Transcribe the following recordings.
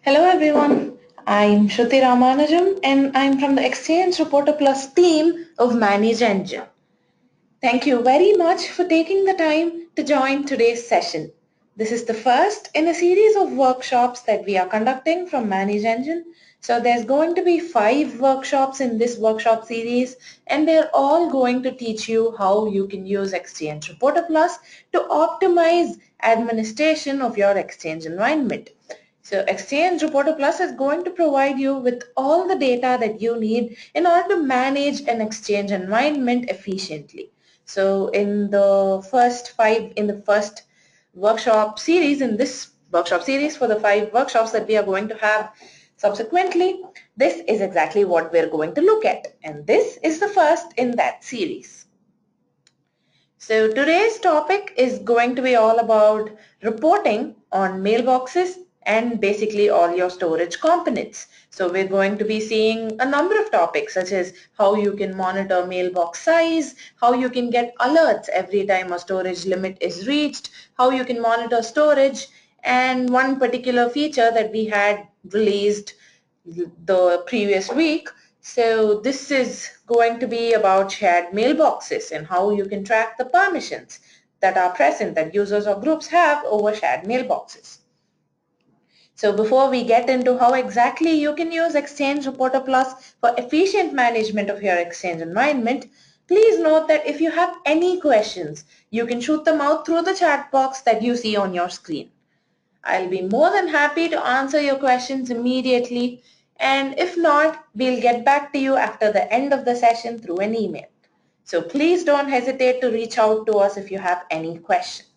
Hello everyone, I'm Shruti Ramanujam and I'm from the Exchange Reporter Plus team of Manage Engine. Thank you very much for taking the time to join today's session. This is the first in a series of workshops that we are conducting from Manage Engine. So there's going to be 5 workshops in this workshop series and they're all going to teach you how you can use Exchange Reporter Plus to optimize administration of your Exchange environment. So Exchange Reporter Plus is going to provide you with all the data that you need in order to manage an Exchange environment efficiently. So in the first workshop series, in this workshop series for the 5 workshops that we are going to have subsequently, this is exactly what we're going to look at. And this is the first in that series. So today's topic is going to be all about reporting on mailboxes and basically all your storage components. So we're going to be seeing a number of topics such as how you can monitor mailbox size, how you can get alerts every time a storage limit is reached, how you can monitor storage, and one particular feature that we had released the previous week. So this is going to be about shared mailboxes and how you can track the permissions that are present that users or groups have over shared mailboxes. So before we get into how exactly you can use Exchange Reporter Plus for efficient management of your Exchange environment, please note that if you have any questions, you can shoot them out through the chat box that you see on your screen. I'll be more than happy to answer your questions immediately, and if not, we'll get back to you after the end of the session through an email. So please don't hesitate to reach out to us if you have any questions.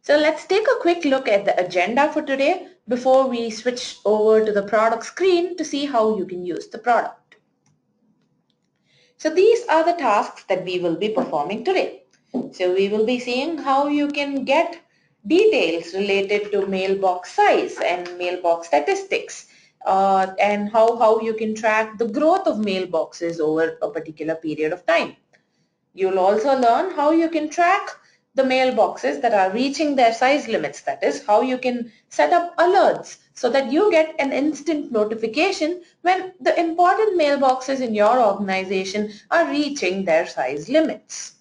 So let's take a quick look at the agenda for today before we switch over to the product screen to see how you can use the product. So these are the tasks that we will be performing today. So we will be seeing how you can get details related to mailbox size and mailbox statistics and how you can track the growth of mailboxes over a particular period of time. You'll also learn how you can track the mailboxes that are reaching their size limits. That is, how you can set up alerts so that you get an instant notification when the important mailboxes in your organization are reaching their size limits.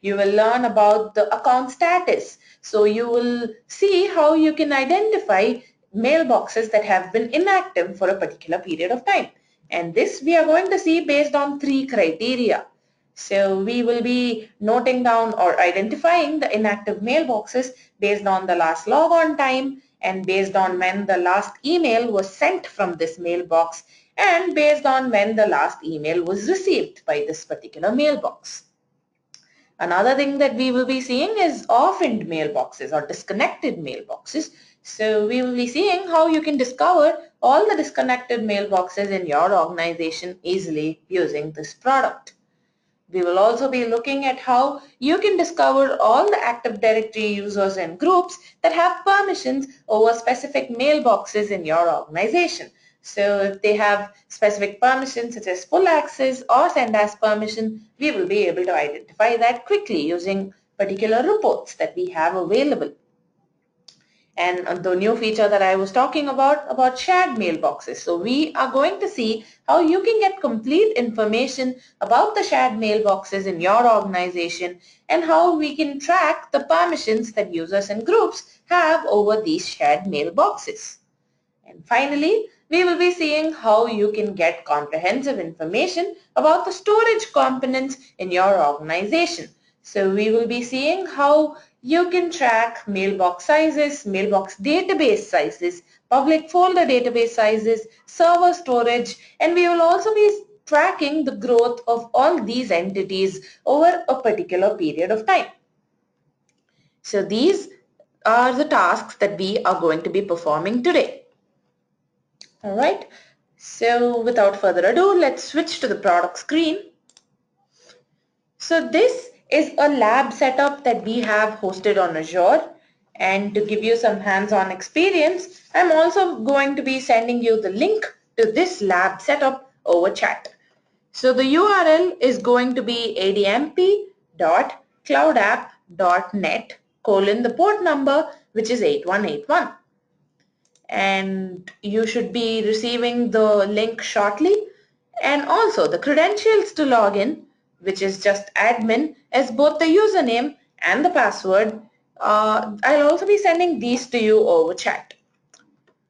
You will learn about the account status. So you will see how you can identify mailboxes that have been inactive for a particular period of time. And this we are going to see based on 3 criteria. So we will be noting down or identifying the inactive mailboxes based on the last logon time and based on when the last email was sent from this mailbox and based on when the last email was received by this particular mailbox. Another thing that we will be seeing is orphaned mailboxes or disconnected mailboxes. So we will be seeing how you can discover all the disconnected mailboxes in your organization easily using this product. We will also be looking at how you can discover all the Active Directory users and groups that have permissions over specific mailboxes in your organization. So if they have specific permissions such as full access or send as permission, we will be able to identify that quickly using particular reports that we have available. And the new feature that I was talking about shared mailboxes. So we are going to see how you can get complete information about the shared mailboxes in your organization and how we can track the permissions that users and groups have over these shared mailboxes. And finally, we will be seeing how you can get comprehensive information about the storage components in your organization. So we will be seeing how you can track mailbox sizes, mailbox database sizes, public folder database sizes, server storage, and we will also be tracking the growth of all these entities over a particular period of time. So these are the tasks that we are going to be performing today. All right, so without further ado, let's switch to the product screen. So this is a lab setup that we have hosted on Azure, and to give you some hands-on experience, I'm also going to be sending you the link to this lab setup over chat. So the URL is going to be admp.cloudapp.net : the port number, which is 8181. and you should be receiving the link shortly, and also the credentials to log in, which is just admin, as both the username and the password. I'll also be sending these to you over chat.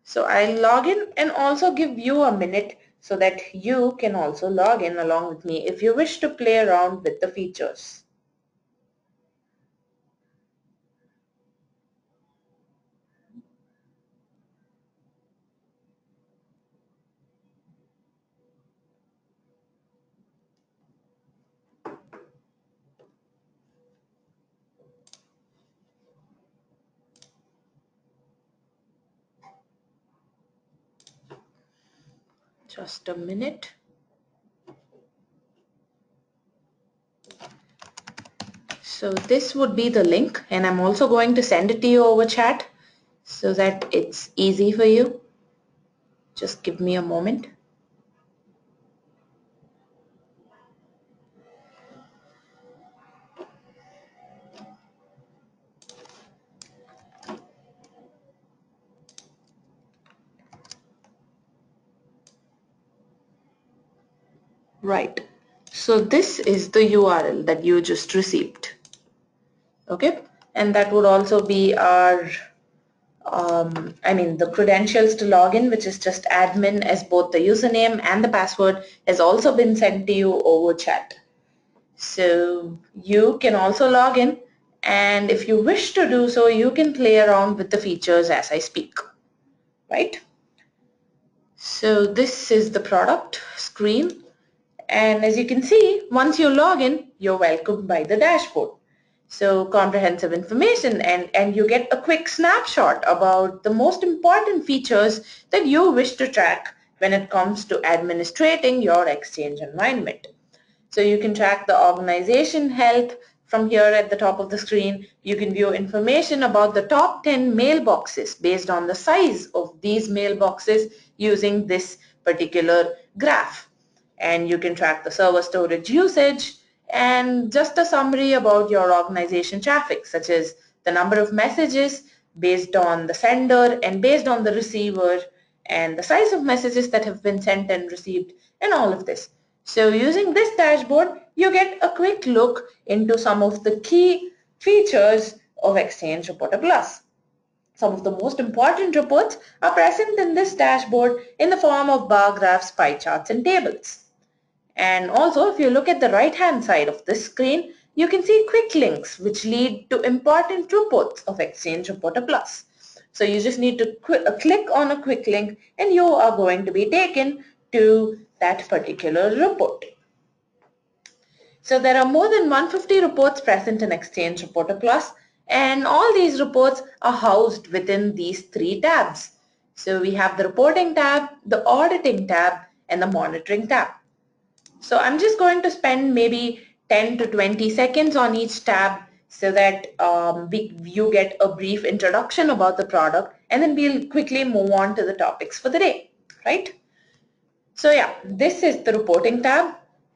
So I'll log in and also give you a minute so that you can also log in along with me if you wish to play around with the features. Just a minute. So this would be the link, and I'm also going to send it to you over chat so that it's easy for you. Just give me a moment. Right. So this is the URL that you just received. Okay. And that would also be our the credentials to log in, which is just admin, as both the username and the password has also been sent to you over chat. So you can also log in, and if you wish to do so, you can play around with the features as I speak, right? So this is the product screen, and as you can see, once you log in, you're welcomed by the dashboard. So comprehensive information, and you get a quick snapshot about the most important features that you wish to track when it comes to administrating your Exchange environment. So you can track the organization health from here at the top of the screen. You can view information about the top 10 mailboxes based on the size of these mailboxes using this particular graph. And you can track the server storage usage and just a summary about your organization traffic, such as the number of messages based on the sender and based on the receiver, and the size of messages that have been sent and received, and all of this. So using this dashboard, you get a quick look into some of the key features of Exchange Reporter Plus. Some of the most important reports are present in this dashboard in the form of bar graphs, pie charts, and tables. And also, if you look at the right-hand side of this screen, you can see quick links which lead to important reports of Exchange Reporter Plus. So you just need to click on a quick link and you are going to be taken to that particular report. So there are more than 150 reports present in Exchange Reporter Plus, and all these reports are housed within these three tabs. So we have the reporting tab, the auditing tab, and the monitoring tab. So I'm just going to spend maybe 10 to 20 seconds on each tab so that you get a brief introduction about the product, and then we'll quickly move on to the topics for the day, right? So yeah, this is the reporting tab,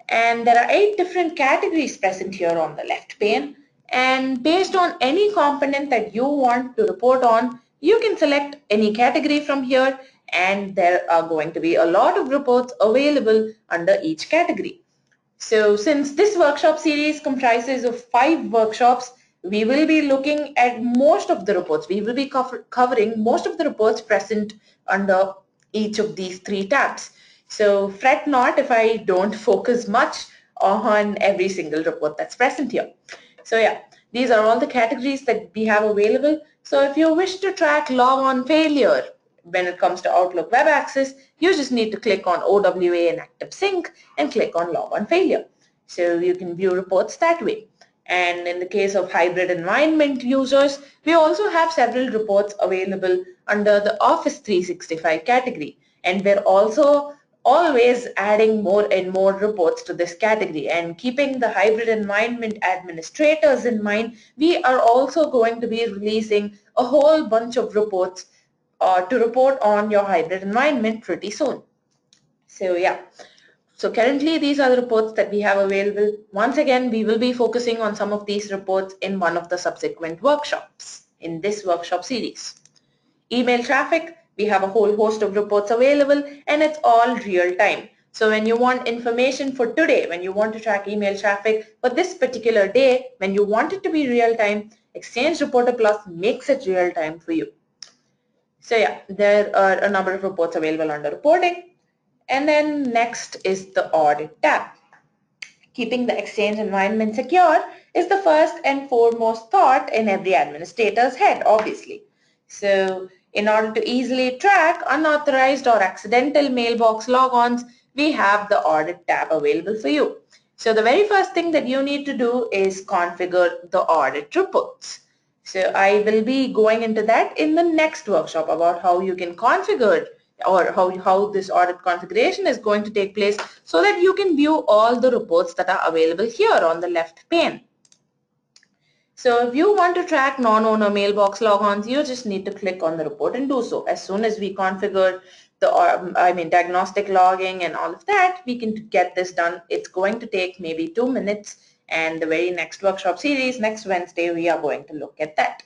and there are 8 different categories present here on the left pane, and based on any component that you want to report on, you can select any category from here, and there are going to be a lot of reports available under each category. So since this workshop series comprises of 5 workshops, we will be looking at most of the reports. We will be covering most of the reports present under each of these 3 tabs. So fret not if I don't focus much on every single report that's present here. So yeah, these are all the categories that we have available. So if you wish to track log on failure when it comes to Outlook Web Access, you just need to click on OWA and Active Sync and click on log on failure. So you can view reports that way. And in the case of hybrid environment users, we also have several reports available under the Office 365 category. And we're also always adding more and more reports to this category, and keeping the hybrid environment administrators in mind, we are also going to be releasing a whole bunch of reports to report on your hybrid environment pretty soon. So yeah, so currently these are the reports that we have available. Once again, we will be focusing on some of these reports in one of the subsequent workshops in this workshop series. Email traffic, We have a whole host of reports available and it's all real time. So when you want information for today, when you want to track email traffic for this particular day, when you want it to be real time, Exchange Reporter Plus makes it real time for you. So yeah, there are a number of reports available under reporting. And then next is the Audit tab. Keeping the Exchange environment secure is the first and foremost thought in every administrator's head, obviously. So in order to easily track unauthorized or accidental mailbox logons, we have the Audit tab available for you. So the very first thing that you need to do is configure the audit reports. So I will be going into that in the next workshop about how you can configure or how this audit configuration is going to take place so that you can view all the reports that are available here on the left pane. So if you want to track non-owner mailbox logons, you just need to click on the report and do so. As soon as we configure the diagnostic logging and all of that, we can get this done. It's going to take maybe 2 minutes, and the very next workshop series, next Wednesday, we are going to look at that.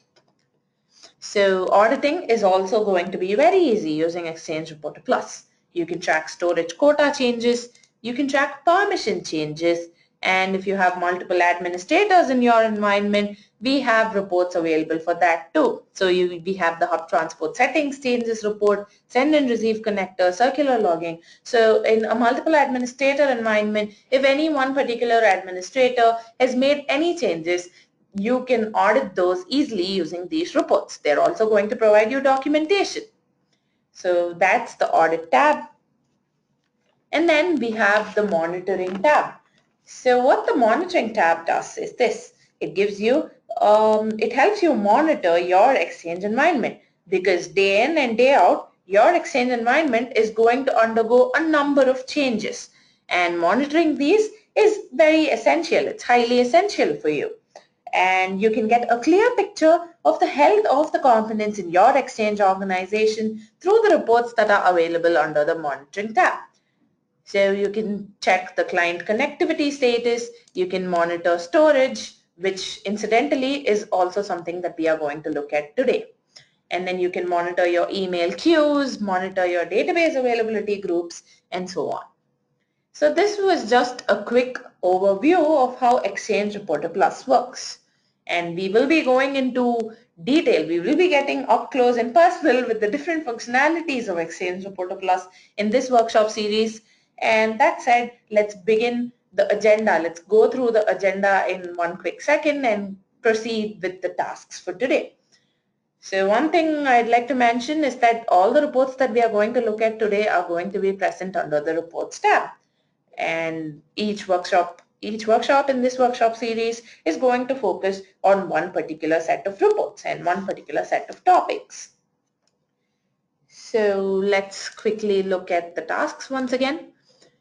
So auditing is also going to be very easy using Exchange Reporter Plus. You can track storage quota changes, you can track permission changes, and if you have multiple administrators in your environment, we have reports available for that too. So we have the hub transport settings changes report, send and receive connector, circular logging. So in a multiple administrator environment, if any one particular administrator has made any changes, you can audit those easily using these reports. They're also going to provide you documentation. So that's the Audit tab. And then we have the Monitoring tab. So what the Monitoring tab does is this. It gives you, it helps you monitor your Exchange environment, because day in and day out, your Exchange environment is going to undergo a number of changes. And monitoring these is very essential. It's highly essential for you. And you can get a clear picture of the health of the components in your Exchange organization through the reports that are available under the Monitoring tab. So you can check the client connectivity status, you can monitor storage, which incidentally is also something that we are going to look at today. And then you can monitor your email queues, monitor your database availability groups, and so on. So this was just a quick overview of how Exchange Reporter Plus works. And we will be going into detail. We will be getting up close and personal with the different functionalities of Exchange Reporter Plus in this workshop series. And that said, let's begin the agenda. Let's go through the agenda in one quick second and proceed with the tasks for today. So one thing I'd like to mention is that all the reports that we are going to look at today are going to be present under the Reports tab. And each workshop in this workshop series is going to focus on one particular set of reports and one particular set of topics. So let's quickly look at the tasks once again.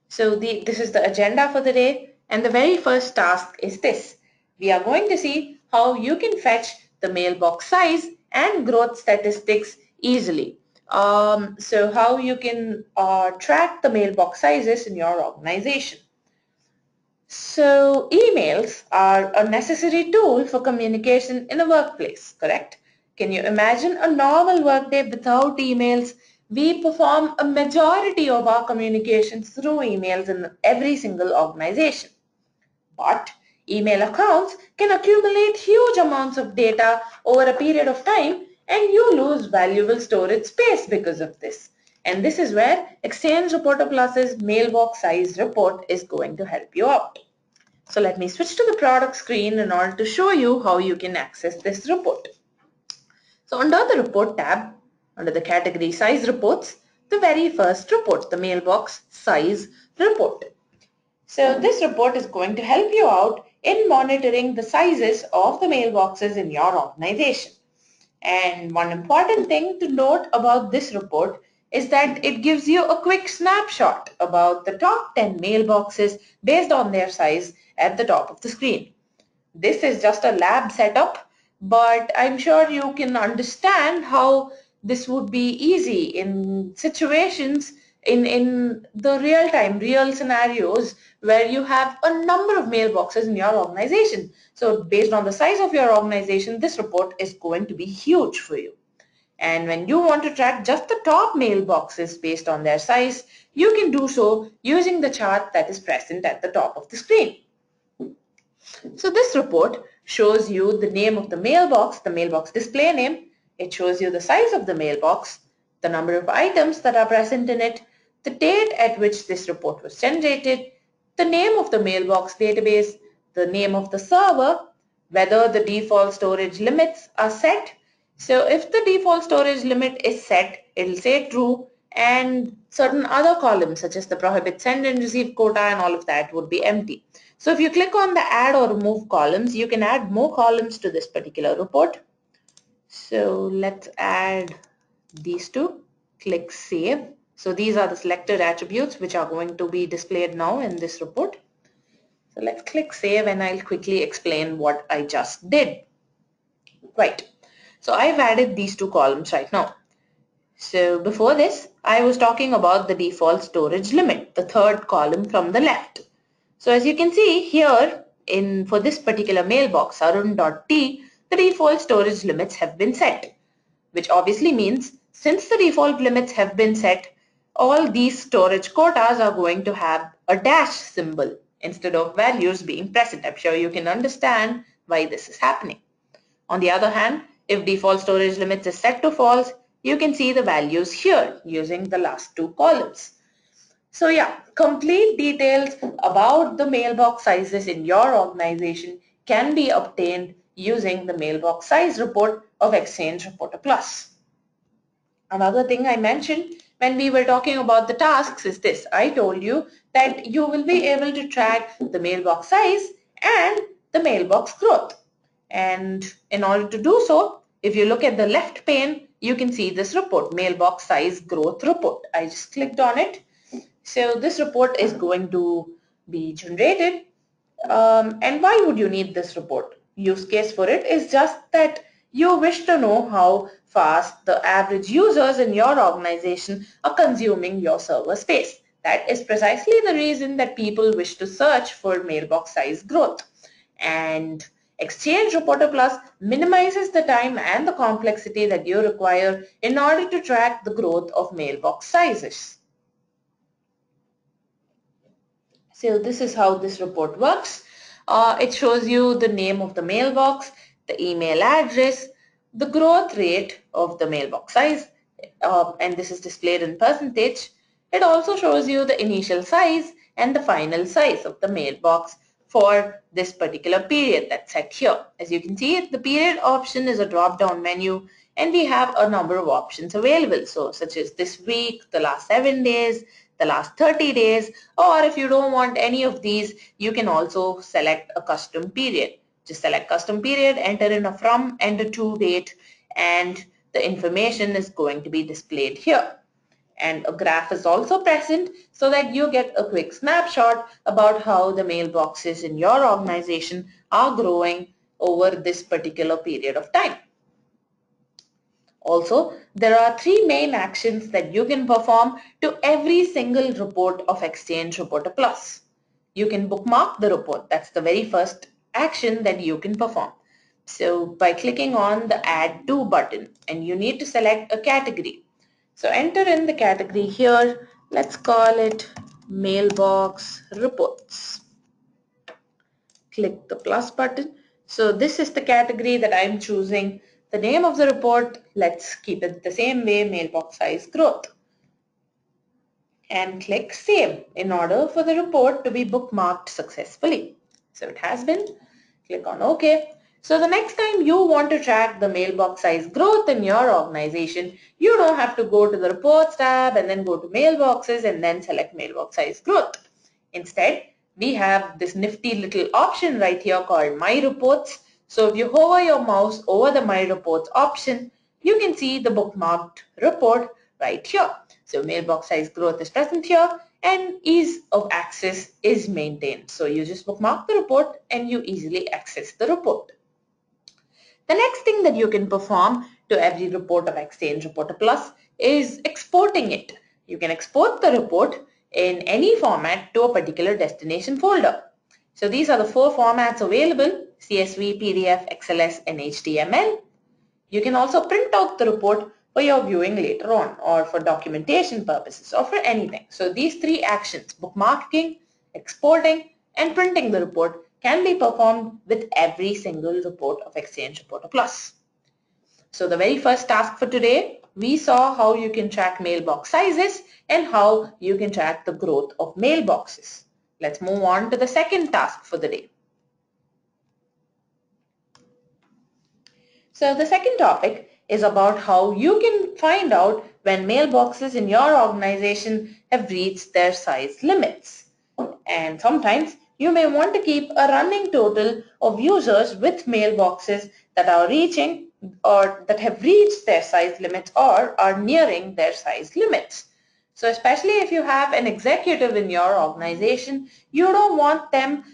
So this is the agenda for the day, and the very first task is this. We are going to see how you can fetch the mailbox size and growth statistics easily. So how you can track the mailbox sizes in your organization. So emails are a necessary tool for communication in a workplace, correct? Can you imagine a normal workday without emails? We perform a majority of our communications through emails in every single organization. But email accounts can accumulate huge amounts of data over a period of time, and you lose valuable storage space because of this. And this is where Exchange Reporter Plus's mailbox size report is going to help you out. So let me switch to the product screen in order to show you how you can access this report. So under the Report tab, under the category Size Reports, the very first report, the Mailbox Size Report. So this report is going to help you out in monitoring the sizes of the mailboxes in your organization. And one important thing to note about this report is that it gives you a quick snapshot about the top 10 mailboxes based on their size at the top of the screen. This is just a lab setup, but I'm sure you can understand how this would be easy in situations in the real scenarios where you have a number of mailboxes in your organization. So based on the size of your organization, this report is going to be huge for you. And when you want to track just the top mailboxes based on their size, you can do so using the chart that is present at the top of the screen. So this report shows you the name of the mailbox display name. It shows you the size of the mailbox, the number of items that are present in it, the date at which this report was generated, the name of the mailbox database, the name of the server, whether the default storage limits are set. So if the default storage limit is set, it will say true, and certain other columns such as the prohibit send and receive quota and all of that would be empty. So if you click on the add or remove columns, you can add more columns to this particular report. So let's add these two. Click save. So these are the selected attributes which are going to be displayed now in this report. So let's click save and I'll quickly explain what I just did. Right. So I've added these two columns right now. So before this, I was talking about the default storage limit, the third column from the left. So as you can see here for this particular mailbox, arun.t, the default storage limits have been set, which obviously means since the default limits have been set, all these storage quotas are going to have a dash symbol instead of values being present. I'm sure you can understand why this is happening. On the other hand, if default storage limits is set to false, you can see the values here using the last two columns. So yeah, complete details about the mailbox sizes in your organization can be obtained using the mailbox size report of Exchange Reporter Plus. Another thing I mentioned when we were talking about the tasks is this. I told you that you will be able to track the mailbox size and the mailbox growth. And in order to do so, if you look at the left pane, you can see this report, mailbox size growth report. I just clicked on it. So this report is going to be generated. And why would you need this report? Use case for it is just that you wish to know how fast the average users in your organization are consuming your server space. That is precisely the reason that people wish to search for mailbox size growth. And Exchange Reporter Plus minimizes the time and the complexity that you require in order to track the growth of mailbox sizes. So this is how this report works. It shows you the name of the mailbox, the email address, the growth rate of the mailbox size, and this is displayed in percentage. It also shows you the initial size and the final size of the mailbox for this particular period that's set here. As you can see, the period option is a drop-down menu and we have a number of options available. So such as this week, the last 7 days, the last 30 days, or if you don't want any of these, you can also select a custom period. Just select custom period, enter in a from and a to date, and the information is going to be displayed here. And a graph is also present so that you get a quick snapshot about how the mailboxes in your organization are growing over this particular period of time. Also, there are 3 main actions that you can perform to every single report of Exchange Reporter Plus. You can bookmark the report. That's the very first action that you can perform. So by clicking on the Add To button, and you need to select a category. So enter in the category here. Let's call it Mailbox Reports. Click the plus button. So this is the category that I'm choosing. The name of the report, let's keep it the same way, mailbox size growth. And click save in order for the report to be bookmarked successfully. So it has been. Click on OK. So the next time you want to track the mailbox size growth in your organization, you don't have to go to the reports tab and then go to mailboxes and then select mailbox size growth. Instead, we have this nifty little option right here called My Reports. So if you hover your mouse over the My Reports option, you can see the bookmarked report right here. So mailbox size growth is present here and ease of access is maintained. So you just bookmark the report and you easily access the report. The next thing that you can perform to every report of Exchange Reporter Plus is exporting it. You can export the report in any format to a particular destination folder. So these are the 4 formats available: CSV, PDF, XLS, and HTML. You can also print out the report for your viewing later on or for documentation purposes or for anything. So these three actions, bookmarking, exporting, and printing the report, can be performed with every single report of Exchange Reporter Plus. So the very first task for today, we saw how you can track mailbox sizes and how you can track the growth of mailboxes. Let's move on to the second task for the day. So the second topic is about how you can find out when mailboxes in your organization have reached their size limits. And sometimes you may want to keep a running total of users with mailboxes that are reaching or that have reached their size limits or are nearing their size limits. So especially if you have an executive in your organization, you don't want them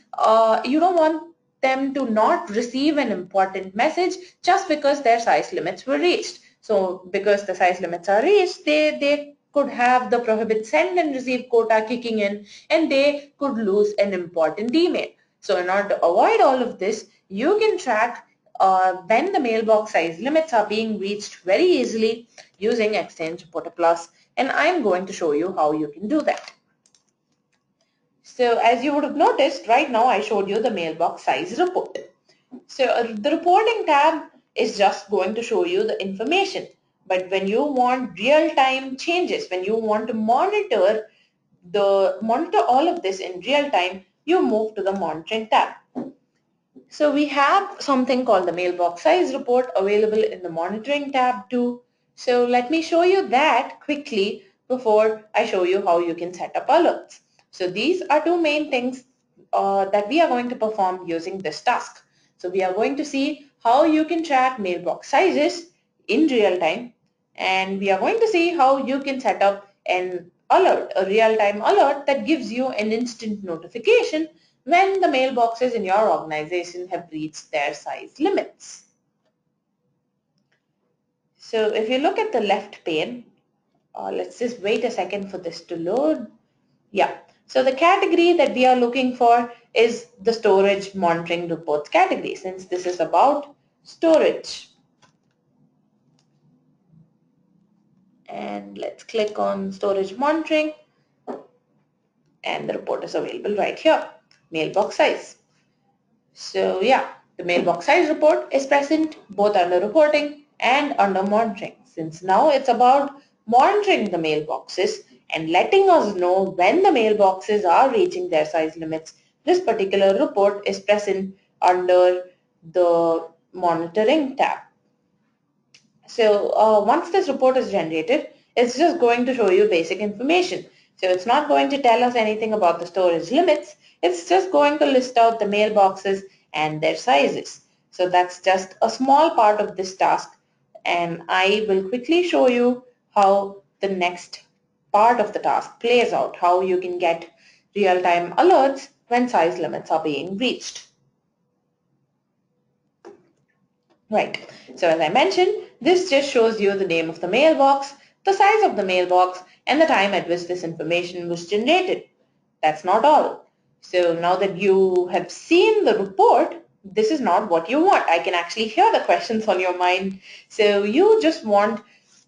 to not receive an important message just because their size limits were reached. So because the size limits are reached, they could have the prohibit send and receive quota kicking in and they could lose an important email. So in order to avoid all of this, you can track when the mailbox size limits are being reached very easily using Exchange Reporter Plus, and I'm going to show you how you can do that. So as you would have noticed, right now I showed you the mailbox size report. So the reporting tab is just going to show you the information. But when you want real-time changes, when you want to monitor all of this in real time, you move to the monitoring tab. So we have something called the mailbox size report available in the monitoring tab too. So let me show you that quickly before I show you how you can set up alerts. So these are two main things that we are going to perform using this task. So we are going to see how you can track mailbox sizes in real time, and we are going to see how you can set up an alert, a real-time alert that gives you an instant notification when the mailboxes in your organization have reached their size limits. So if you look at the left pane, let's just wait a second for this to load. Yeah, so the category that we are looking for is the storage monitoring reports category, since this is about storage. And let's click on storage monitoring, and the report is available right here, mailbox size. So yeah, the mailbox size report is present both under reporting and under monitoring, since now it's about monitoring the mailboxes and letting us know when the mailboxes are reaching their size limits. This particular report is present under the monitoring tab. So once this report is generated, it's just going to show you basic information. So it's not going to tell us anything about the storage limits. It's just going to list out the mailboxes and their sizes. So that's just a small part of this task, and I will quickly show you how the next part of the task plays out, how you can get real-time alerts when size limits are being reached. Right, so as I mentioned, this just shows you the name of the mailbox, the size of the mailbox, and the time at which this information was generated. That's not all. So now that you have seen the report, this is not what you want. I can actually hear the questions on your mind. So you just want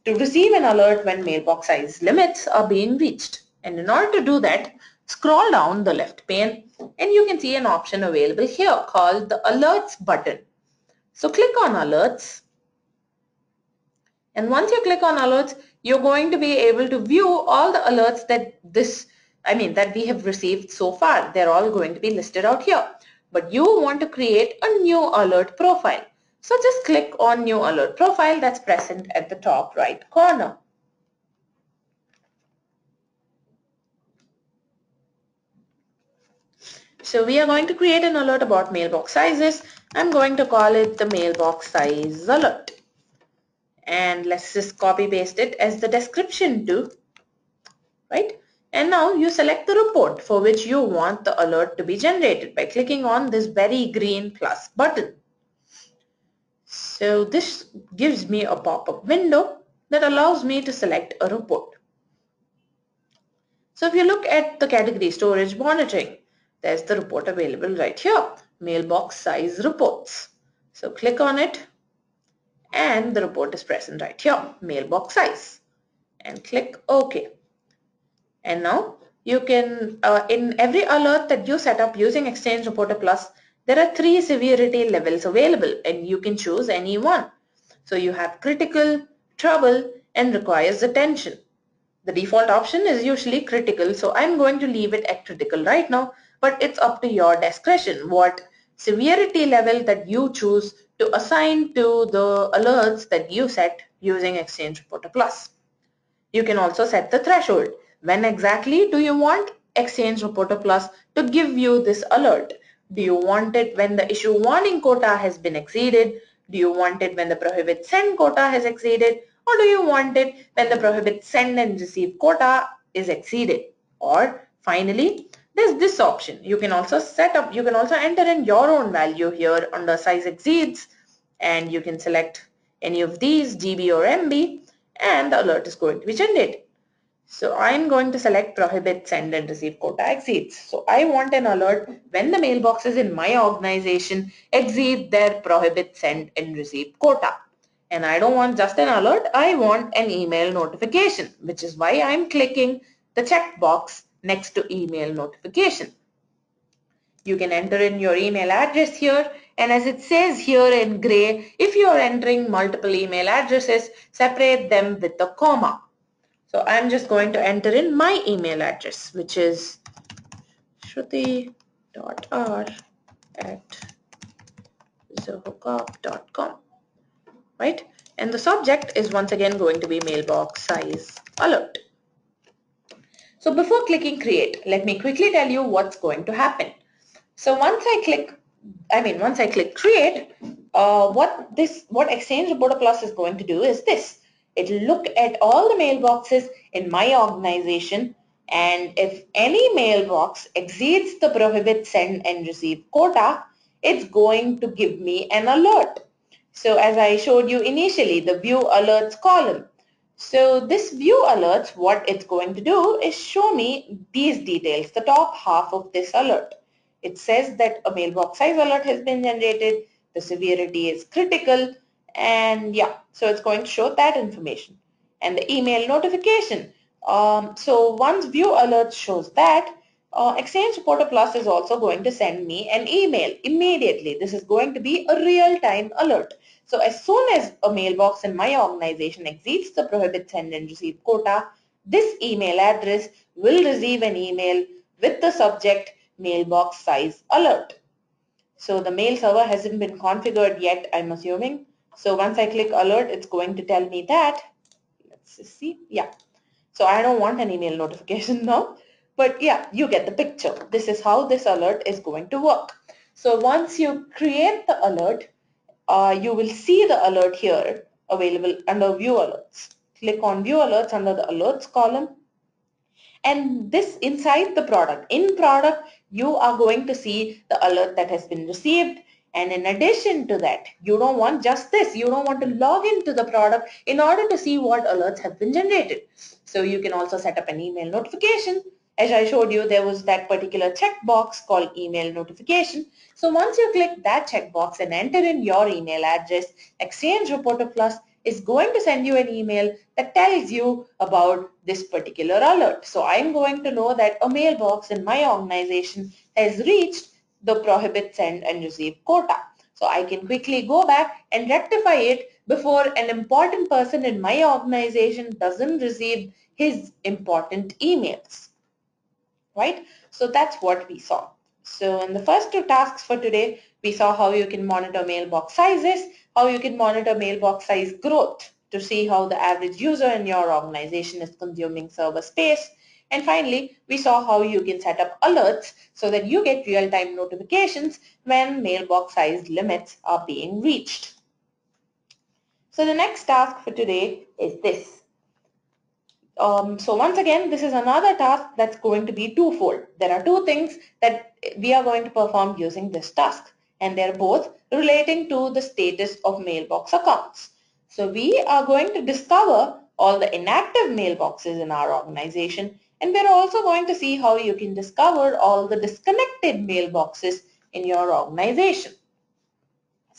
to receive an alert when mailbox size limits are being reached. And in order to do that, scroll down the left pane and you can see an option available here called the Alerts button. So click on Alerts, and once you click on Alerts, you're going to be able to view all the alerts that we have received so far. They're all going to be listed out here. But you want to create a new alert profile. So just click on New Alert Profile that's present at the top right corner. So we are going to create an alert about mailbox sizes. I'm going to call it the mailbox size alert. And let's just copy paste it as the description too, right? And now you select the report for which you want the alert to be generated by clicking on this very green plus button. So this gives me a pop-up window that allows me to select a report. So if you look at the category storage monitoring, there's the report available right here, mailbox size reports. So click on it, and the report is present right here, mailbox size, and click OK. And now you can, in every alert that you set up using Exchange Reporter Plus, there are 3 severity levels available and you can choose any one. So you have critical, trouble, and requires attention. The default option is usually critical, so I'm going to leave it at critical right now, but it's up to your discretion what severity level that you choose to assign to the alerts that you set using Exchange Reporter Plus. You can also set the threshold. When exactly do you want Exchange Reporter Plus to give you this alert? Do you want it when the issue warning quota has been exceeded? Do you want it when the prohibit send quota has exceeded? Or do you want it when the prohibit send and receive quota is exceeded? Or finally, there's this option. You can also enter in your own value here under size exceeds, and you can select any of these, GB or MB, and the alert is going to be generated. So I'm going to select prohibit send and receive quota exceeds. So I want an alert when the mailboxes in my organization exceed their prohibit send and receive quota. And I don't want just an alert, I want an email notification, which is why I'm clicking the checkbox next to email notification. You can enter in your email address here, and as it says here in gray, if you are entering multiple email addresses, separate them with a comma. So I'm just going to enter in my email address, which is shruti.r@zohocop.com, right? And the subject is once again going to be mailbox size alert. So before clicking create, let me quickly tell you what's going to happen. So once I click create, what Exchange Reporter Plus is going to do is this. It'll look at all the mailboxes in my organization, and if any mailbox exceeds the prohibit send and receive quota, it's going to give me an alert. So as I showed you initially, the view alerts column. So this view alerts, what it's going to do is show me these details, the top half of this alert. It says that a mailbox size alert has been generated, the severity is critical, and yeah, so it's going to show that information. And the email notification. So once view alert shows that, Exchange Reporter Plus is also going to send me an email immediately. This is going to be a real-time alert. So as soon as a mailbox in my organization exceeds the prohibit send and receive quota, this email address will receive an email with the subject mailbox size alert. So the mail server hasn't been configured yet, I'm assuming. So once I click alert, it's going to tell me that. Let's just see. Yeah. So I don't want an email notification now. But yeah, you get the picture. This is how this alert is going to work. So once you create the alert, you will see the alert here available under view alerts. Click on view alerts under the alerts column. And this inside the product. In product, you are going to see the alert that has been received. And in addition to that, you don't want just this. You don't want to log into the product in order to see what alerts have been generated. So you can also set up an email notification. As I showed you, there was that particular checkbox called email notification. So once you click that checkbox and enter in your email address, Exchange Reporter Plus is going to send you an email that tells you about this particular alert. So I'm going to know that a mailbox in my organization has reached the prohibit send and receive quota. So I can quickly go back and rectify it before an important person in my organization doesn't receive his important emails. Right? So that's what we saw. So in the first 2 tasks for today, we saw how you can monitor mailbox sizes, how you can monitor mailbox size growth to see how the average user in your organization is consuming server space. And finally, we saw how you can set up alerts so that you get real-time notifications when mailbox size limits are being reached. So the next task for today is this. So once again, this is another task that's going to be twofold. There are 2 things that we are going to perform using this task, and they're both relating to the status of mailbox accounts. So we are going to discover all the inactive mailboxes in our organization, and we're also going to see how you can discover all the disconnected mailboxes in your organization.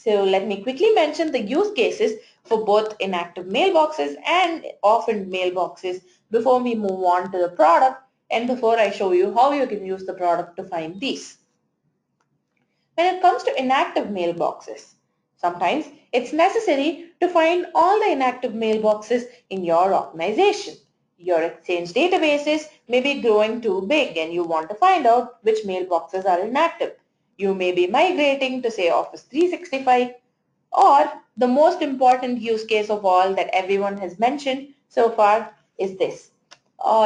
So let me quickly mention the use cases for both inactive mailboxes and orphaned mailboxes before we move on to the product and before I show you how you can use the product to find these. When it comes to inactive mailboxes, sometimes it's necessary to find all the inactive mailboxes in your organization. Your Exchange databases may be growing too big and you want to find out which mailboxes are inactive. You may be migrating to say Office 365, or the most important use case of all that everyone has mentioned so far is this.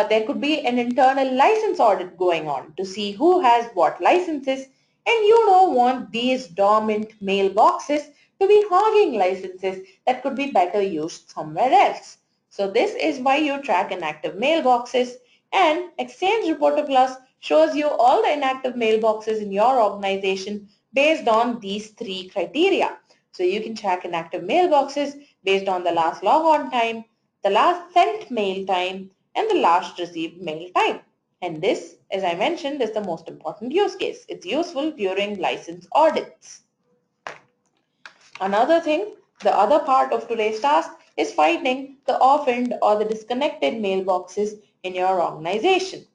There could be an internal license audit going on to see who has what licenses, and you don't want these dormant mailboxes to be hogging licenses that could be better used somewhere else. So this is why you track inactive mailboxes, and Exchange Reporter Plus shows you all the inactive mailboxes in your organization based on these three criteria. So you can track inactive mailboxes based on the last logon time, the last sent mail time, and the last received mail time. And this, as I mentioned, is the most important use case. It's useful during license audits. Another thing, the other part of today's task is finding the orphaned or the disconnected mailboxes in your organization.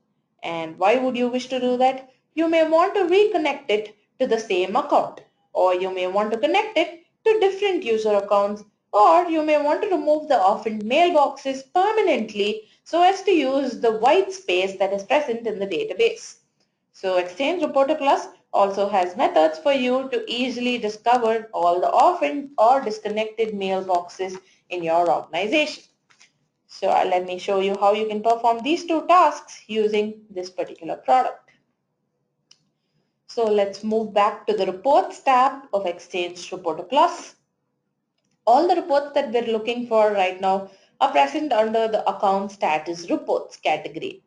And why would you wish to do that? You may want to reconnect it to the same account, or you may want to connect it to different user accounts, or you may want to remove the orphaned mailboxes permanently so as to use the white space that is present in the database. So Exchange Reporter Plus also has methods for you to easily discover all the orphaned or disconnected mailboxes in your organization. So let me show you how you can perform these two tasks using this particular product. So let's move back to the Reports tab of Exchange Reporter Plus. All the reports that we're looking for right now are present under the Account Status Reports category.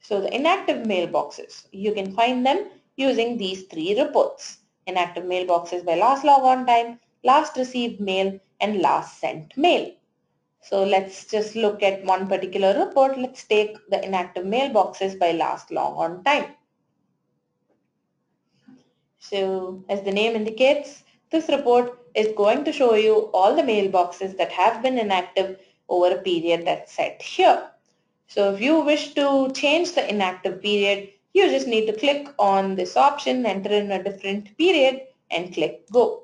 So the inactive mailboxes, you can find them using these three reports. Inactive mailboxes by last logon time, last received mail, and last sent mail. So let's just look at one particular report. Let's take the inactive mailboxes by last logon time. So as the name indicates, this report is going to show you all the mailboxes that have been inactive over a period that's set here. So if you wish to change the inactive period, you just need to click on this option, enter in a different period, and click Go.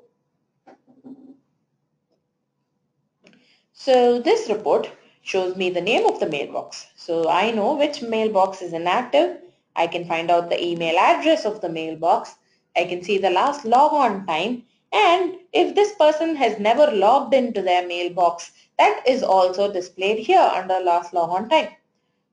So this report shows me the name of the mailbox. So I know which mailbox is inactive. I can find out the email address of the mailbox. I can see the last logon time. And if this person has never logged into their mailbox, that is also displayed here under last logon time.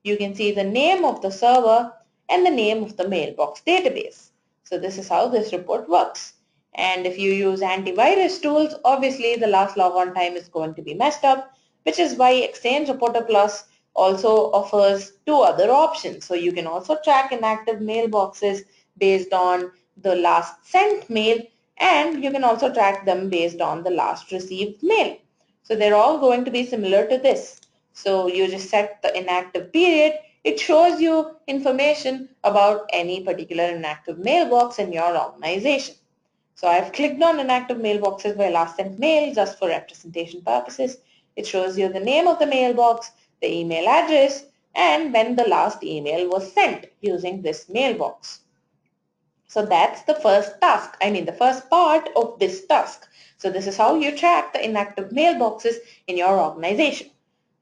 You can see the name of the server and the name of the mailbox database. So this is how this report works. And if you use antivirus tools, obviously the last logon time is going to be messed up, which is why Exchange Reporter Plus also offers two other options. So you can also track inactive mailboxes based on the last sent mail, and you can also track them based on the last received mail. So they're all going to be similar to this. So you just set the inactive period. It shows you information about any particular inactive mailbox in your organization. So I've clicked on inactive mailboxes by last sent mail just for representation purposes. It shows you the name of the mailbox, the email address, and when the last email was sent using this mailbox. So that's the first task, the first part of this task. So this is how you track the inactive mailboxes in your organization.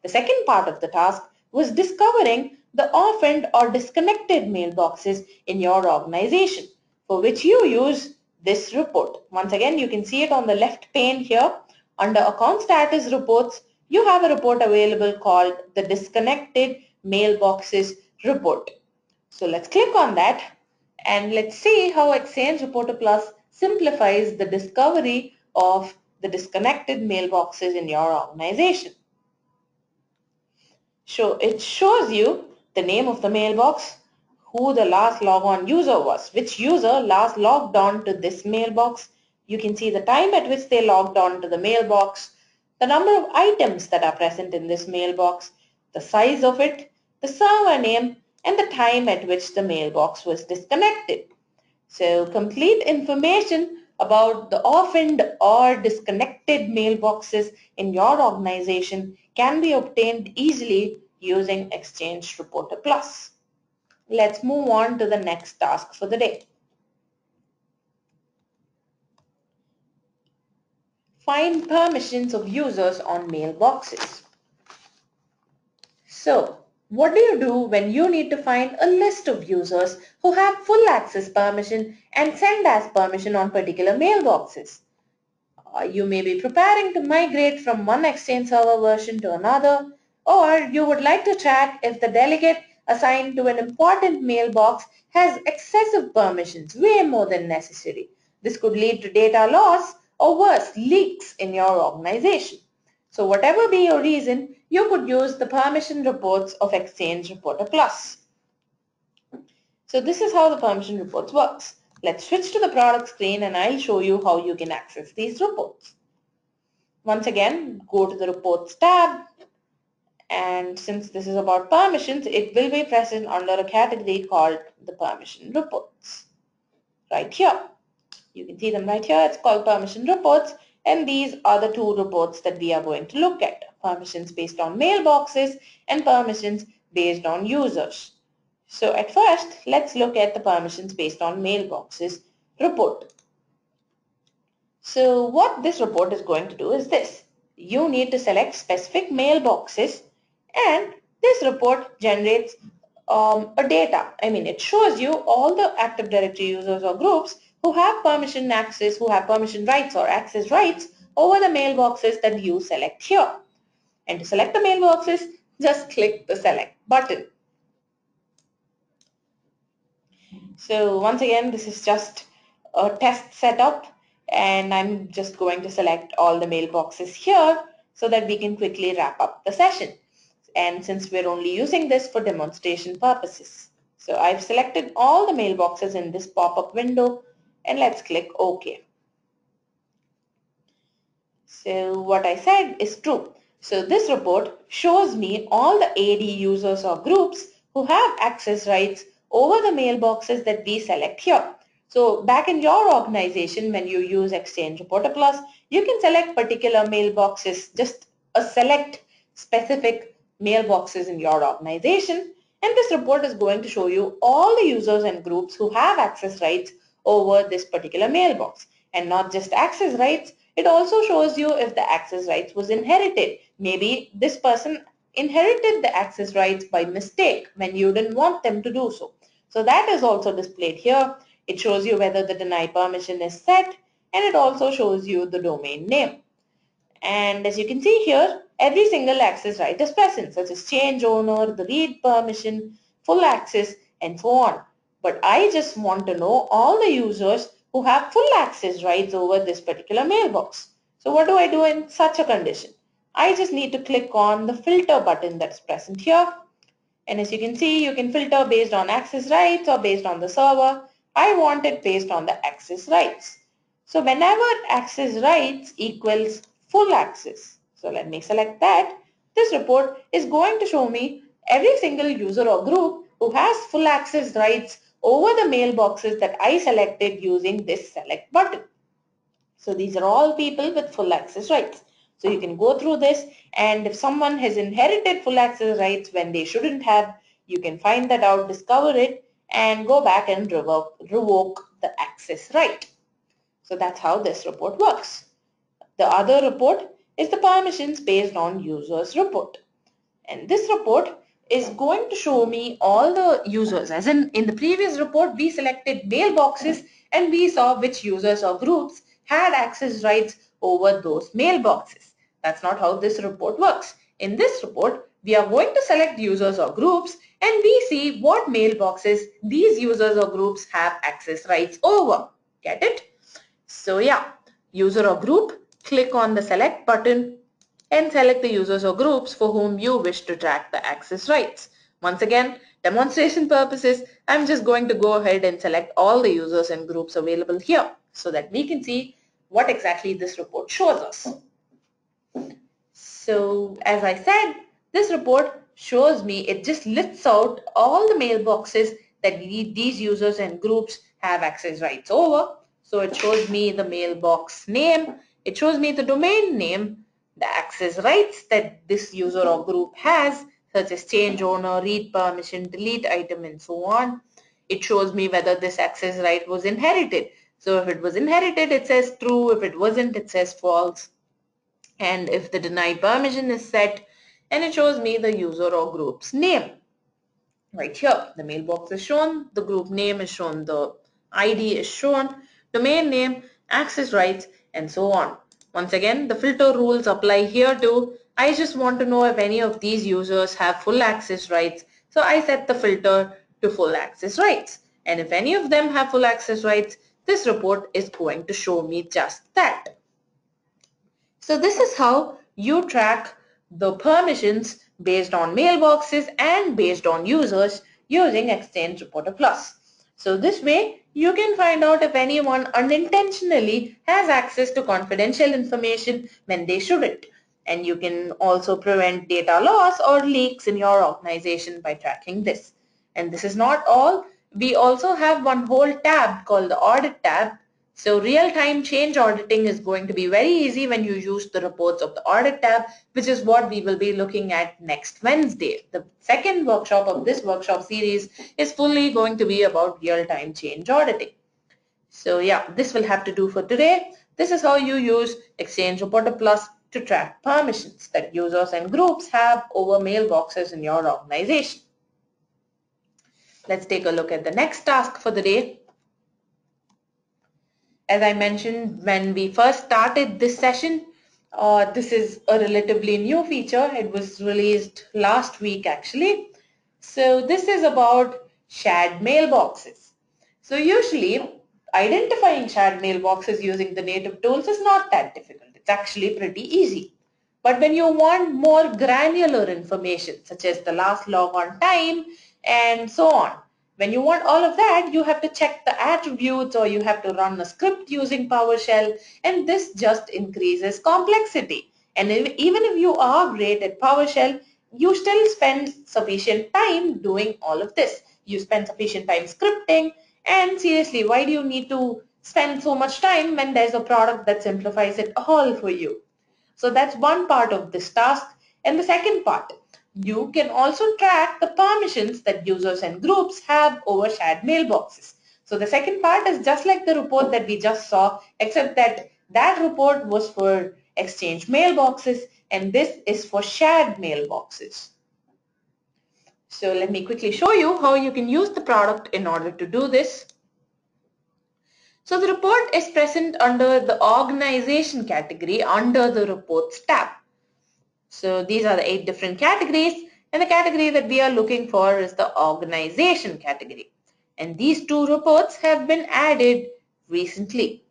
The second part of the task was discovering the orphaned or disconnected mailboxes in your organization, for which you use this report. Once again, you can see it on the left pane here. Under Account Status Reports, you have a report available called the Disconnected Mailboxes Report. So let's click on that and let's see how Exchange Reporter Plus simplifies the discovery of the disconnected mailboxes in your organization. So it shows you the name of the mailbox, who the last logon user was, which user last logged on to this mailbox. You can see the time at which they logged on to the mailbox, the number of items that are present in this mailbox, the size of it, the server name, and the time at which the mailbox was disconnected. So complete information about the orphaned or disconnected mailboxes in your organization can be obtained easily using Exchange Reporter Plus. Let's move on to the next task for the day. Find permissions of users on mailboxes. So, what do you do when you need to find a list of users who have full access permission and send as permission on particular mailboxes? You may be preparing to migrate from one Exchange server version to another, or you would like to track if the delegate assigned to an important mailbox has excessive permissions, way more than necessary. This could lead to data loss or worse, leaks in your organization. So whatever be your reason, you could use the permission reports of Exchange Reporter Plus. So this is how the permission reports works. Let's switch to the product screen and I'll show you how you can access these reports. Once again, go to the Reports tab, and since this is about permissions, it will be present under a category called the Permission Reports. Right here. You can see them right here. It's called Permission Reports, and these are the two reports that we are going to look at. Permissions based on mailboxes and permissions based on users. So at first, let's look at the permissions based on mailboxes report. So what this report is going to do is this. You need to select specific mailboxes, and this report generates a data. It shows you all the Active Directory users or groups who have permission access, who have permission rights or access rights over the mailboxes that you select here. And to select the mailboxes, just click the Select button. So once again, this is just a test setup, and I'm just going to select all the mailboxes here so that we can quickly wrap up the session. And since we're only using this for demonstration purposes. So I've selected all the mailboxes in this pop-up window, and let's click OK. So what I said is true. So this report shows me all the AD users or groups who have access rights over the mailboxes that we select here. So back in your organization, when you use Exchange Reporter Plus, you can select particular mailboxes, just a select specific mailboxes in your organization. And this report is going to show you all the users and groups who have access rights over this particular mailbox. And not just access rights, it also shows you if the access rights was inherited. Maybe this person inherited the access rights by mistake when you didn't want them to do so. So that is also displayed here. It shows you whether the deny permission is set, and it also shows you the domain name. And as you can see here, every single access right is present, such as change owner, the read permission, full access, and so on. But I just want to know all the users who have full access rights over this particular mailbox. So what do I do in such a condition? I just need to click on the filter button that's present here. And as you can see, you can filter based on access rights or based on the server. I want it based on the access rights. So whenever access rights equals full access, so let me select that, this report is going to show me every single user or group who has full access rights over the mailboxes that I selected using this select button. So these are all people with full access rights. So you can go through this, and if someone has inherited full access rights when they shouldn't have, you can find that out, discover it, and go back and revoke the access right. So that's how this report works. The other report is the permissions based on users report. And this report is going to show me all the users. As in the previous report, we selected mailboxes and we saw which users or groups had access rights over those mailboxes. That's not how this report works. In this report, we are going to select users or groups and we see what mailboxes these users or groups have access rights over. Get it? So yeah, user or group, click on the select button and select the users or groups for whom you wish to track the access rights. Once again, demonstration purposes, I'm just going to go ahead and select all the users and groups available here so that we can see what exactly this report shows us. So as I said, this report shows me, it just lists out all the mailboxes that these users and groups have access rights over. So it shows me the mailbox name, it shows me the domain name, the access rights that this user or group has, such as change owner, read permission, delete item, and so on. It shows me whether this access right was inherited. So if it was inherited, it says true. If it wasn't, it says false. And if the deny permission is set, and it shows me the user or group's name. Right here, the mailbox is shown, the group name is shown, the ID is shown, domain name, access rights, and so on. Once again, the filter rules apply here too. I just want to know if any of these users have full access rights. So I set the filter to full access rights. And if any of them have full access rights, this report is going to show me just that. So this is how you track the permissions based on mailboxes and based on users using Exchange Reporter Plus. So this way you can find out if anyone unintentionally has access to confidential information when they shouldn't. And you can also prevent data loss or leaks in your organization by tracking this. And this is not all. We also have one whole tab called the Audit tab. So real-time change auditing is going to be very easy when you use the reports of the Audit tab, which is what we will be looking at next Wednesday. The second workshop of this workshop series is fully going to be about real-time change auditing. So yeah, this will have to do for today. This is how you use Exchange Reporter Plus to track permissions that users and groups have over mailboxes in your organization. Let's take a look at the next task for the day. As I mentioned when we first started this session, this is a relatively new feature. It was released last week actually. So this is about shared mailboxes. So usually identifying shared mailboxes using the native tools is not that difficult. It's actually pretty easy. But when you want more granular information, such as the last log on time and so on, when you want all of that, you have to check the attributes or you have to run a script using PowerShell, and this just increases complexity. And even if you are great at PowerShell, you still spend sufficient time doing all of this. You spend sufficient time scripting, and seriously, why do you need to spend so much time when there's a product that simplifies it all for you? So that's one part of this task. And the second part, you can also track the permissions that users and groups have over shared mailboxes. So the second part is just like the report that we just saw, except that that report was for Exchange mailboxes and this is for shared mailboxes. So let me quickly show you how you can use the product in order to do this. So the report is present under the organization category under the reports tab. So these are the 8 different categories, and the category that we are looking for is the organization category. And these 2 reports have been added recently.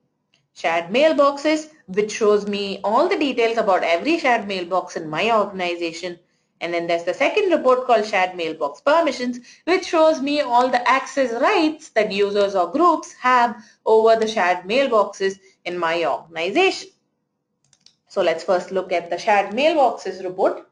Shared mailboxes, which shows me all the details about every shared mailbox in my organization. And then there's the second report called shared mailbox permissions, which shows me all the access rights that users or groups have over the shared mailboxes in my organization. So let's first look at the shared mailboxes report.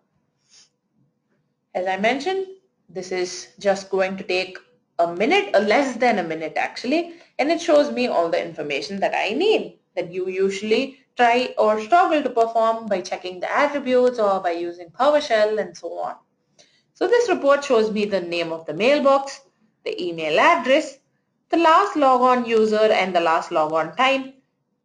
As I mentioned, this is just going to take a minute, or less than a minute actually, and it shows me all the information that I need that you usually try or struggle to perform by checking the attributes or by using PowerShell and so on. So this report shows me the name of the mailbox, the email address, the last logon user and the last logon time.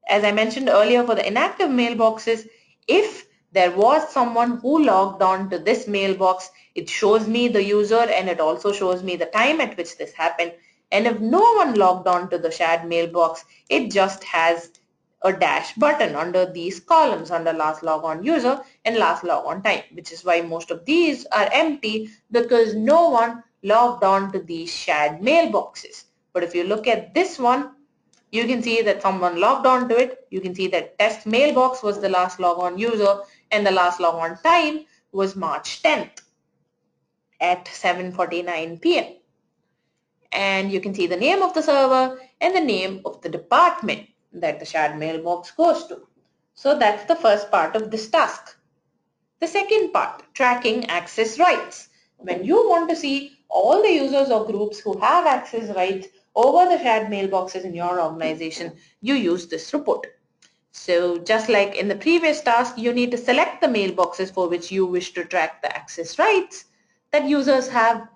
As I mentioned earlier, for the inactive mailboxes, if there was someone who logged on to this mailbox, it shows me the user and it also shows me the time at which this happened. And if no one logged on to the shared mailbox, it just has a dash button under these columns under last logon user and last logon time, which is why most of these are empty because no one logged on to these shared mailboxes. But if you look at this one, you can see that someone logged on to it. You can see that test mailbox was the last logon user and the last logon time was March 10th at 7:49 p.m. And you can see the name of the server and the name of the department that the shared mailbox goes to. So that's the first part of this task. The second part, tracking access rights. When you want to see all the users or groups who have access rights over the shared mailboxes in your organization, you use this report. So just like in the previous task, you need to select the mailboxes for which you wish to track the access rights that users have.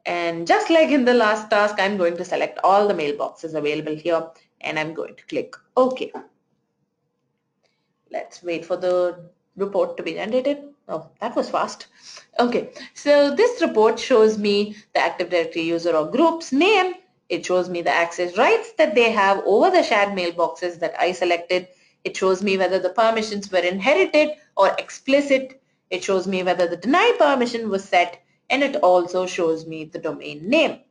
And just like in the last task, I'm going to select all the mailboxes available here and I'm going to click OK. Let's wait for the report to be generated. Oh, that was fast. Okay, so this report shows me the Active Directory user or group's name. It shows me the access rights that they have over the shared mailboxes that I selected. It shows me whether the permissions were inherited or explicit. It shows me whether the deny permission was set, and it also shows me the domain name.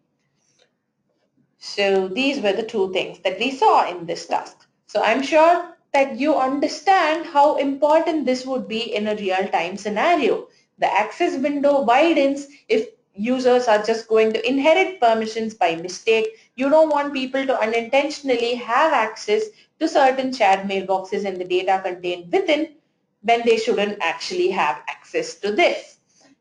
So these were the two things that we saw in this task. So I'm sure that you understand how important this would be in a real-time scenario. The access window widens if users are just going to inherit permissions by mistake. You don't want people to unintentionally have access to certain shared mailboxes and the data contained within when they shouldn't actually have access to this.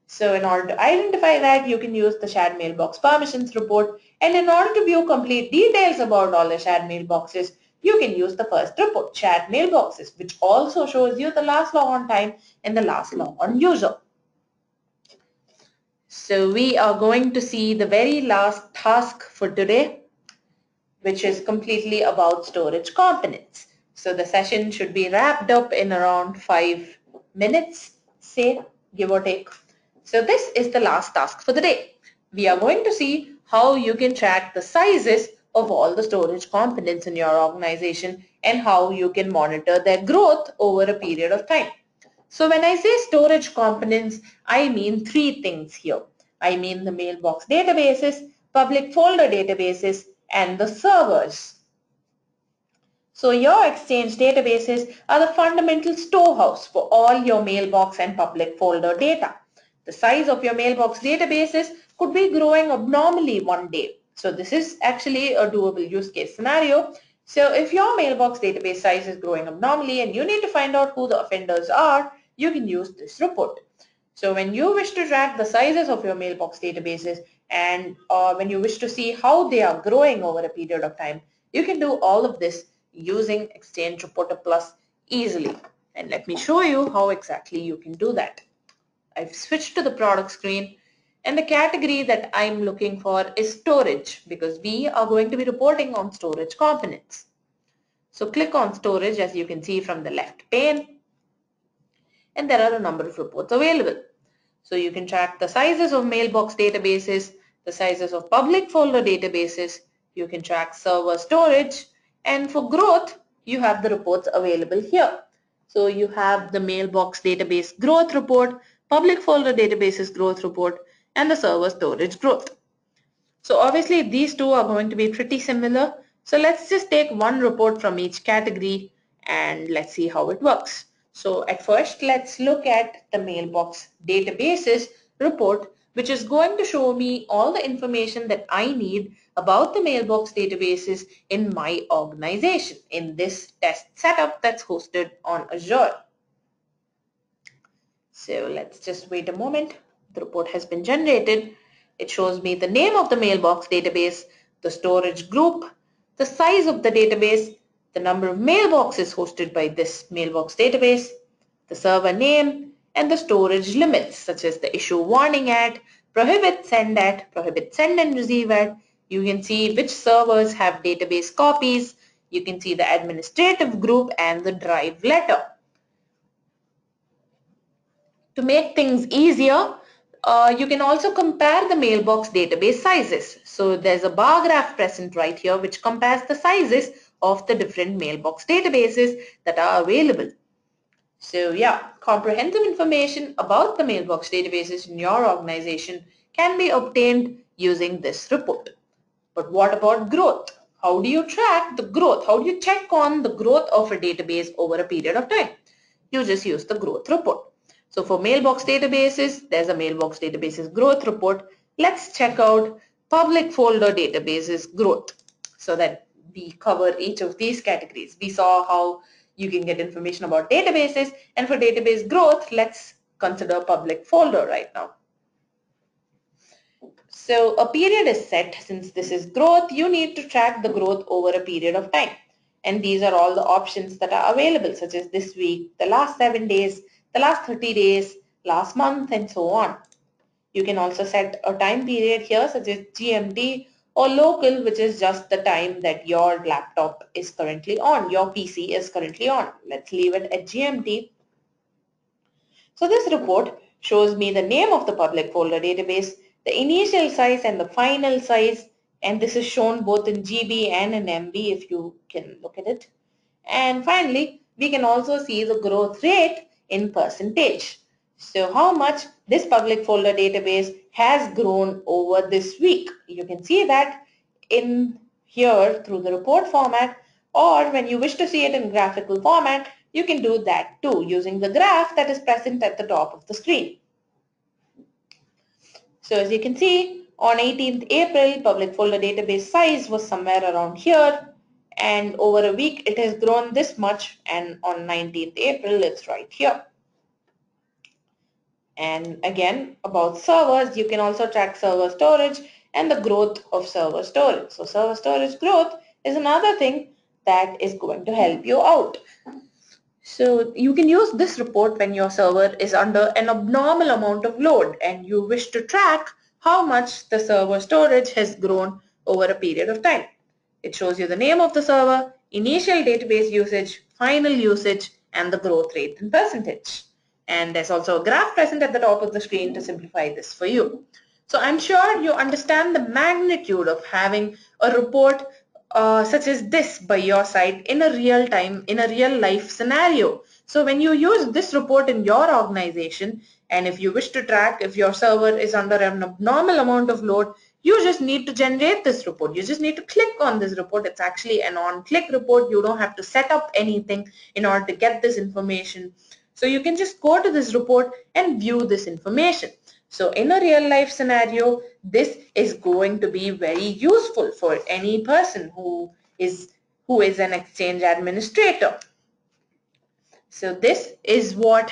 So in order to identify that, you can use the shared mailbox permissions report, and in order to view complete details about all the shared mailboxes, you can use the first report, shared mailboxes, which also shows you the last logon time and the last logon user. So we are going to see the very last task for today, which is completely about storage components. So the session should be wrapped up in around 5 minutes, say, give or take. So this is the last task for the day. We are going to see how you can track the sizes of all the storage components in your organization and how you can monitor their growth over a period of time. So when I say storage components, I mean three things here. I mean the mailbox databases, public folder databases, and the servers. So your Exchange databases are the fundamental storehouse for all your mailbox and public folder data. The size of your mailbox databases could be growing abnormally one day. So this is actually a doable use case scenario. So if your mailbox database size is growing abnormally and you need to find out who the offenders are, you can use this report. So when you wish to track the sizes of your mailbox databases and when you wish to see how they are growing over a period of time, you can do all of this using Exchange Reporter Plus easily. And let me show you how exactly you can do that. I've switched to the product screen and the category that I'm looking for is storage because we are going to be reporting on storage components. So click on storage as you can see from the left pane, and there are a number of reports available. So you can track the sizes of mailbox databases, the sizes of public folder databases, you can track server storage, and for growth, you have the reports available here. So you have the mailbox database growth report, public folder databases growth report, and the server storage growth. So obviously these two are going to be pretty similar. So let's just take one report from each category and let's see how it works. So at first, let's look at the mailbox databases report, which is going to show me all the information that I need about the mailbox databases in my organization in this test setup that's hosted on Azure. So let's just wait a moment. The report has been generated. It shows me the name of the mailbox database, the storage group, the size of the database, the number of mailboxes hosted by this mailbox database, the server name, and the storage limits such as the issue warning at, prohibit send at, prohibit send and receive at. You can see which servers have database copies. You can see the administrative group and the drive letter. To make things easier, you can also compare the mailbox database sizes. So there's a bar graph present right here which compares the sizes of the different mailbox databases that are available. So yeah, comprehensive information about the mailbox databases in your organization can be obtained using this report. But what about growth? How do you track the growth? How do you check on the growth of a database over a period of time? You just use the growth report. So for mailbox databases, there's a mailbox databases growth report. Let's check out public folder databases growth so that we cover each of these categories. We saw how you can get information about databases, and for database growth, let's consider public folder right now. So a period is set. Since this is growth, you need to track the growth over a period of time. And these are all the options that are available, such as this week, the last 7 days, the last 30 days, last month, and so on. You can also set a time period here, such as GMT, or local, which is just the time that your laptop is currently on, your PC is currently on. Let's leave it at GMT. So this report shows me the name of the public folder database, the initial size and the final size, and this is shown both in GB and in MB if you can look at it. And finally, we can also see the growth rate in percentage. So how much this public folder database has grown over this week. You can see that in here through the report format, or when you wish to see it in graphical format, you can do that too using the graph that is present at the top of the screen. So as you can see, on 18th April, public folder database size was somewhere around here, and over a week it has grown this much, and on 19th April it's right here. And again, about servers, you can also track server storage and the growth of server storage. So server storage growth is another thing that is going to help you out. So you can use this report when your server is under an abnormal amount of load and you wish to track how much the server storage has grown over a period of time. It shows you the name of the server, initial database usage, final usage, and the growth rate in percentage. And there's also a graph present at the top of the screen to simplify this for you. So I'm sure you understand the magnitude of having a report such as this by your side in a real time, in a real life scenario. So when you use this report in your organization, and if you wish to track if your server is under an abnormal amount of load, you just need to generate this report. You just need to click on this report. It's actually an on-click report. You don't have to set up anything in order to get this information. So you can just go to this report and view this information. So in a real life scenario, this is going to be very useful for any person who is an exchange administrator. So this is what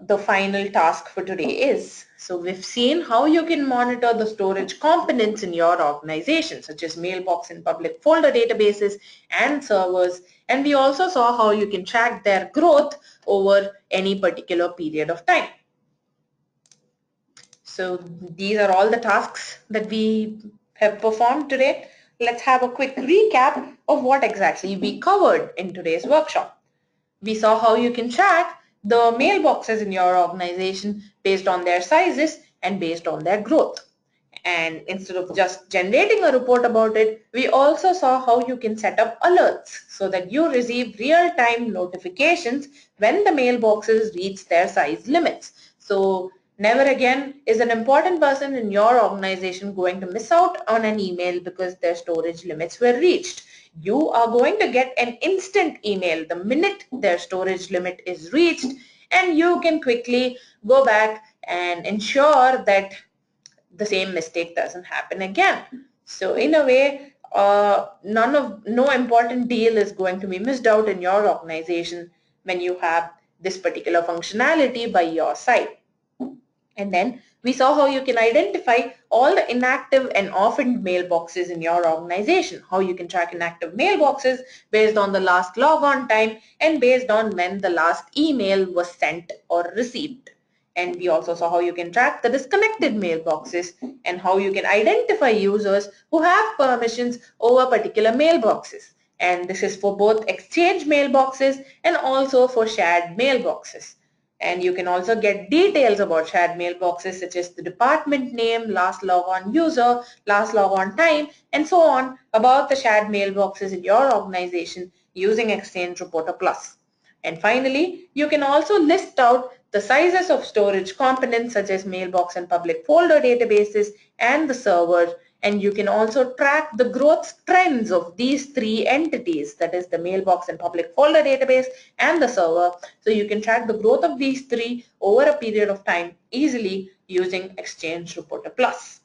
the final task for today is. So we've seen how you can monitor the storage components in your organization, such as mailbox and public folder databases and servers. And we also saw how you can track their growth over any particular period of time. So these are all the tasks that we have performed today. Let's have a quick recap of what exactly we covered in today's workshop. We saw how you can track the mailboxes in your organization based on their sizes and based on their growth. And instead of just generating a report about it, we also saw how you can set up alerts so that you receive real-time notifications when the mailboxes reach their size limits. So never again is an important person in your organization going to miss out on an email because their storage limits were reached. You are going to get an instant email the minute their storage limit is reached, and you can quickly go back and ensure that the same mistake doesn't happen again. So in a way, no important deal is going to be missed out in your organization when you have this particular functionality by your side. And then we saw how you can identify all the inactive and orphaned mailboxes in your organization, how you can track inactive mailboxes based on the last logon time and based on when the last email was sent or received. And we also saw how you can track the disconnected mailboxes and how you can identify users who have permissions over particular mailboxes. And this is for both Exchange mailboxes and also for shared mailboxes. And you can also get details about shared mailboxes such as the department name, last logon user, last logon time, and so on about the shared mailboxes in your organization using Exchange Reporter Plus. And finally, you can also list out the sizes of storage components such as mailbox and public folder databases and the server, and you can also track the growth trends of these three entities, that is the mailbox and public folder database and the server. So you can track the growth of these three over a period of time easily using Exchange Reporter Plus.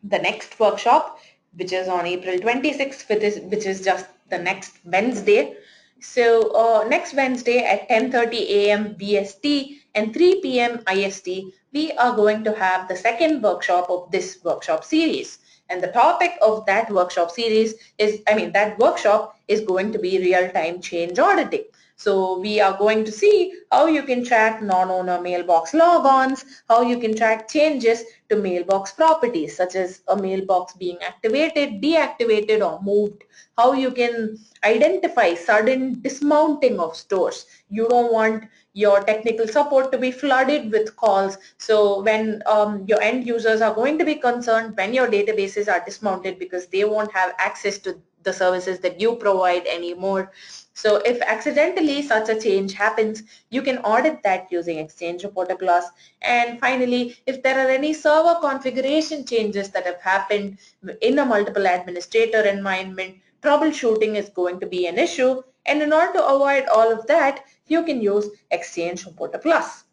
The next workshop, which is on April 26th, which is just the next Wednesday. So next Wednesday at 10:30 a.m. BST and 3 p.m. IST, we are going to have the second workshop of this workshop series. And the topic of that workshop series is, that workshop is going to be real-time change auditing. So we are going to see how you can track non-owner mailbox logons, how you can track changes to mailbox properties such as a mailbox being activated, deactivated or moved, how you can identify sudden dismounting of stores. You don't want your technical support to be flooded with calls. So when your end users are going to be concerned when your databases are dismounted because they won't have access to the services that you provide anymore. So if accidentally such a change happens, you can audit that using Exchange Reporter Plus. And finally, if there are any server configuration changes that have happened in a multiple administrator environment, troubleshooting is going to be an issue. And in order to avoid all of that, you can use Exchange Reporter Plus.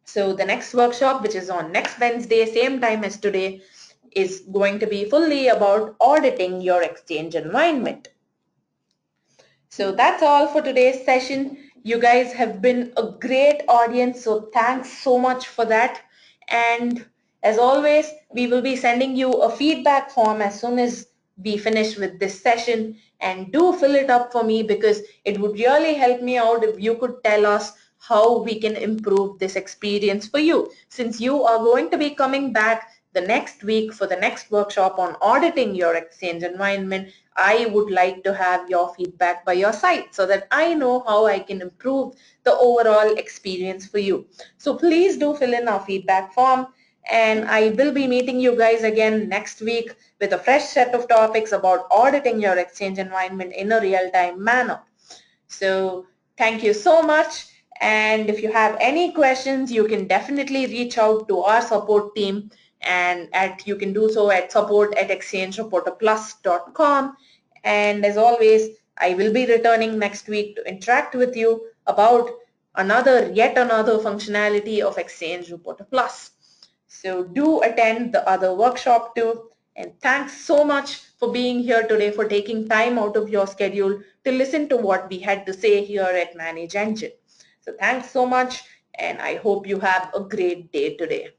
So the next workshop, which is on next Wednesday, same time as today, is going to be fully about auditing your Exchange environment. So that's all for today's session. You guys have been a great audience, so thanks so much for that. And as always, we will be sending you a feedback form as soon as we finish with this session, and do fill it up for me because it would really help me out if you could tell us how we can improve this experience for you. Since you are going to be coming back the next week for the next workshop on auditing your Exchange environment, I would like to have your feedback by your side so that I know how I can improve the overall experience for you. So please do fill in our feedback form, and I will be meeting you guys again next week with a fresh set of topics about auditing your Exchange environment in a real-time manner. So thank you so much, and if you have any questions, you can definitely reach out to our support team, and you can do so at support@exchangereporterplus.com. And as always, I will be returning next week to interact with you about yet another functionality of Exchange Reporter Plus. So do attend the other workshop too. And thanks so much for being here today, for taking time out of your schedule to listen to what we had to say here at Manage Engine. So thanks so much, and I hope you have a great day today.